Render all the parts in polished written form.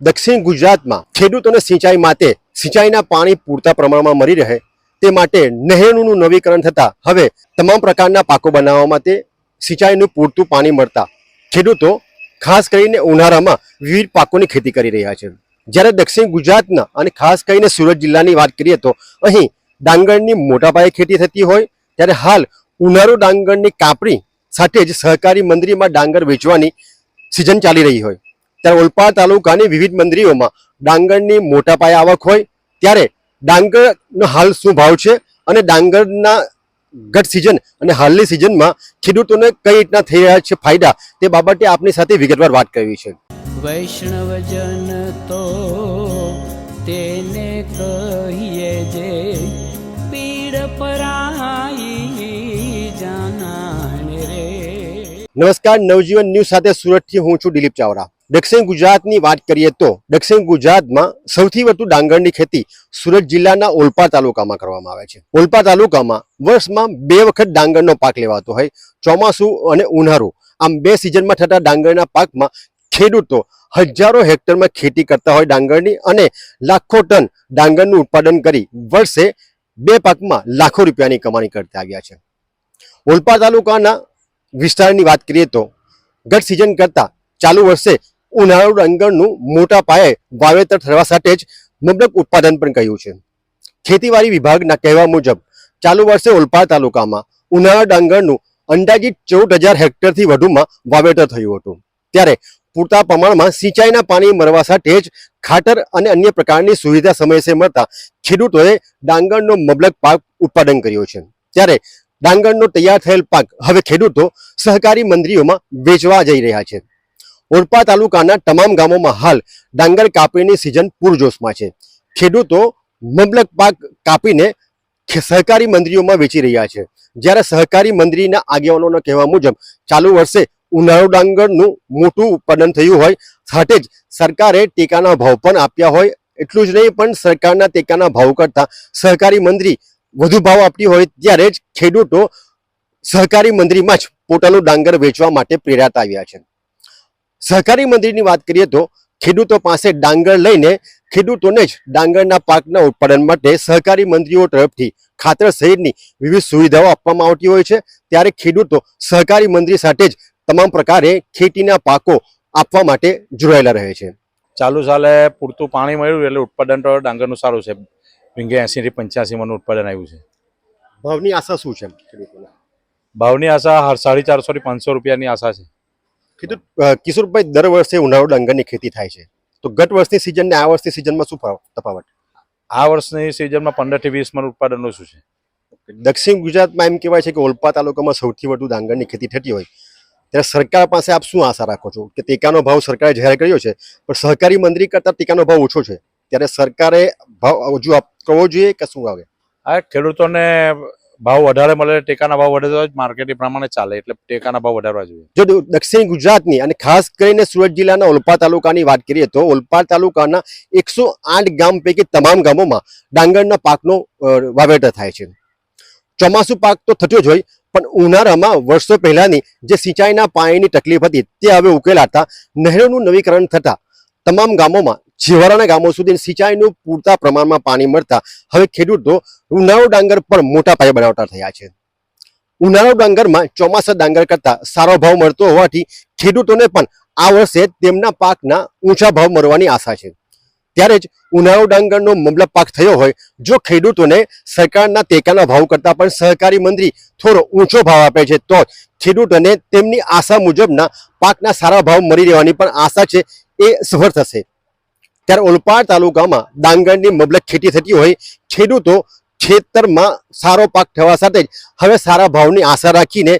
દક્ષિણ ગુજરાતમાં ખેડૂતોને સિંચાઈ માટે સિંચાઈના પાણી પૂરતા પ્રમાણમાં મળી રહે તે માટે નહેરનું નવીકરણ થતાં હવે તમામ પ્રકારના પાકો બનાવવા માટે સિંચાઈનું પૂરતું પાણી મળતા ખેડૂતો ખાસ કરીને ઉનાળામાં વિવિધ પાકોની ખેતી કરી રહ્યા છે। જ્યારે દક્ષિણ ગુજરાતના અને ખાસ કરીને સુરત જિલ્લાની વાત કરીએ તો અહીં ડાંગરની મોટા પાયે ખેતી થતી હોય ત્યારે હાલ ઉનાળુ ડાંગરની કાપણી સાથે જ સહકારી મંડળીમાં ડાંગર વેચવાની સિઝન ચાલી રહી હોય ત્યારે ઓલપાડ તાલુકાની વિવિધ મંડળીઓમાં ડાંગરની મોટા પાયે આવક હોય ત્યારે ડાંગરનો હાલ શું ભાવ છે અને ડાંગરના ગત સિઝન અને હાલની સિઝનમાં ખેડૂતોને કઈ રીતના થઈ રહ્યા છે ફાયદા તે બાબતે આપની સાથે વિગતવાર વાત કરવી છે। વૈષ્ણવજન તો તેને કહીએ જે પીડ પરાઈ જાનાને રે। નમસ્કાર, નવજીવન ન્યૂઝ સાથે સુરતથી હું છું દિલીપ ચાવડા। દક્ષિણ ગુજરાતની વાત કરીએ તો દક્ષિણ ગુજરાતમાં સૌથી વધુ ડાંગરની ખેતી સુરત જિલ્લાના ઓલપાડ તાલુકામાં કરવામાં આવે છે। ઓલપાડ તાલુકામાં વર્ષમાં 2 વખત ડાંગરનો પાક લેવાતો હોય, ચોમાસું અને ઉનાળુ, આમ 2 સિઝનમાં થતા ડાંગરના પાકમાં ખેડૂતો હજારો હેક્ટરમાં ખેતી કરતા હોય ડાંગરની અને લાખો ટન ડાંગરનું ઉત્પાદન કરી વર્ષે 2 પાકમાં લાખો રૂપિયાની કમાણી કરતા આવ્યા છે। ઓલપાડ તાલુકાના વિસ્તારની વાત કરીએ તો ગત સિઝન કરતા ચાલુ વર્ષે ઉનાળુ ડાંગરનું મોટા પાયે વાવેતર થવા સાથે જ મબલક ઉત્પાદન પણ કર્યું છે। ખેતીવાડી વિભાગના કહેવા મુજબ ચાલુ વર્ષે ઓલપાડ તાલુકામાં ઉનાળા ડાંગરનું અંદાજિત 14,000 હેક્ટરથી વધુમાં વાવેતર થયું હતું ત્યારે પૂરતા પ્રમાણમાં સિંચાઈના પાણી મળવા સાથે જ ખાતર અને અન્ય પ્રકારની સુવિધા સમયસર મળતા ખેડૂતોએ ડાંગરનો મબલક પાક ઉત્પાદન કર્યો છે। ત્યારે ડાંગરનો તૈયાર થયેલ પાક હવે ખેડૂતો સહકારી મંડળીઓમાં વેચવા જઈ રહ્યા છે। ઓલપાડ તાલુકાના તમામ ગામોમાં હાલ ડાંગર કાપણીની સિઝન પૂરજોશમાં છે। ખેડૂતો મબલક પાક કાપીને સહકારી મંડળીઓમાં વેચી રહ્યા છે। જ્યારે સહકારી મંડળીના આગેવાનોના કહેવા મુજબ ચાલુ વર્ષે ઉનાળુ ડાંગરનું મોટું ઉત્પાદન થયું હોય સાથે જ સરકારે ટેકાના ભાવ પણ આપ્યા હોય, એટલું જ નહીં પણ સરકારના ટેકાના ભાવ કરતાં સહકારી મંડળી વધુ ભાવ આપતી હોય ત્યારે જ ખેડૂતો સહકારી મંડળીમાં જ પોતાનું ડાંગર વેચવા માટે પ્રેરાતા આવ્યા છે। સહકારી મંડળીની વાત કરીએ તો ખેડૂતો પાસે ડાંગર લઈને ખેડૂતોને જ ડાંગરના પાકના ઉત્પાદન માટે સહકારી મંડળીઓ તરફથી ખાતર સહિતની વિવિધ સુવિધાઓ આપવામાં આવતી હોય છે ત્યારે ખેડૂતો સહકારી મંડળી સાથે જ તમામ પ્રકારે ખેતીના પાકો આપવા માટે જોડાયેલા રહે છે। ચાલુ સાલે પૂરતું પાણી મળ્યું એટલે ઉત્પાદન તો ડાંગરનું સારું છે। વીંગે 80 થી 85 મણનું ઉત્પાદન આવ્યું છે। ભાવની આશા શું છે ખેડૂતોને? ભાવની આશા 450 થી 500 રૂપિયાની આશા છે। ખેડૂત કિશોરભાઈ, દર વર્ષે ઉનાળુ ડાંગરની ખેતી થાય છે તો ગત વર્ષની સિઝન ને આ વર્ષની સિઝનમાં શું તફાવત? આ વર્ષની સિઝનમાં 15 થી 20 મણ ઉત્પાદન ઓછું છે। દક્ષિણ ગુજરાતમાં એમ કહેવાય છે કે ઓલપાડ તાલુકામાં સૌથી વધુ ડાંગરની ખેતી થતી હોય ત્યારે સરકાર પાસે આપ શું આશા રાખો છો? કે ટેકાનો ભાવ સરકારે જાહેર કર્યો છે પણ સહકારી મંડળી કરતાં ટેકાનો ભાવ ઓછો છે ત્યારે સરકારે ભાવ હજુ કરવો જોઈએ કે શું આવે? આ ખેડૂતોને ભાવ વધારે મળે, ટેકાના ભાવ વધે તો જ માર્કેટિંગ પ્રમાણે ચાલે, એટલે ટેકાના ભાવ વધારવા જોઈએ। જો દક્ષિણ ગુજરાતની અને ખાસ કરીને સુરત જિલ્લાના ઓલપાડ તાલુકાની વાત કરીએ તો ઓલપાડ તાલુકાના 108 ગામ પૈકી તમામ ગામોમાં ડાંગરના પાકનો વાવેતર થાય છે। ચોમાસુ પાક તો થતો જ હોય પણ ઉનાળામાં વર્ષો પહેલાની જે સિંચાઈના પાણીની તકલીફ હતી તે હવે ઉકેલાતા નહેરોનું નવીકરણ થતા તમામ ગામોમાં છેવાડાના ગામો સુધી સિંચાઈનું પૂરતા પ્રમાણમાં પાણી મળતા હવે ખેડૂતો ઉનાળુ ડાંગર પણ મોટા પાયે બનાવતા થયા છે। ઉનાળુ ડાંગરમાં ચોમાસા ડાંગર કરતા સારો ભાવ મળતો હોવાથી ખેડૂતોને પણ આ વર્ષે તેમના પાકના ઊંચા ભાવ મળવાની આશા છે। ત્યારે જ ઉનાળુ ડાંગરનો મબલક પાક થયો હોય, જો ખેડૂતોને સરકારના ટેકાના ભાવ કરતાં પણ સહકારી મંડળી થોડો ઊંચો ભાવ આપે છે તો ખેડૂતોને તેમની આશા મુજબના પાકના સારા ભાવ મળી રહેવાની પણ આશા છે એ સફળ થશે। ત્યારે ઓલપાડ તાલુકામાં ડાંગરની મબલક ખેતી થતી હોય ખેડૂતો ખેતરમાં સારો પાક થવા સાથે જ હવે સારા ભાવની આશા રાખીને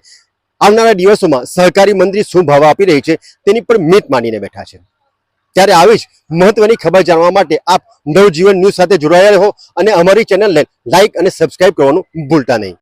આવનારા દિવસોમાં સહકારી મંડળી શું ભાવ આપી રહી છે તેની પર મીટ માંડીને બેઠા છે। ત્યારે આવી જ મહત્વની ખબર જાણવા માટે આપ નવજીવન ન્યૂઝ સાથે જોડાયા રહો અને અમારી ચેનલને લાઈક અને સબસ્ક્રાઇબ કરવાનું ભૂલતા નહીં।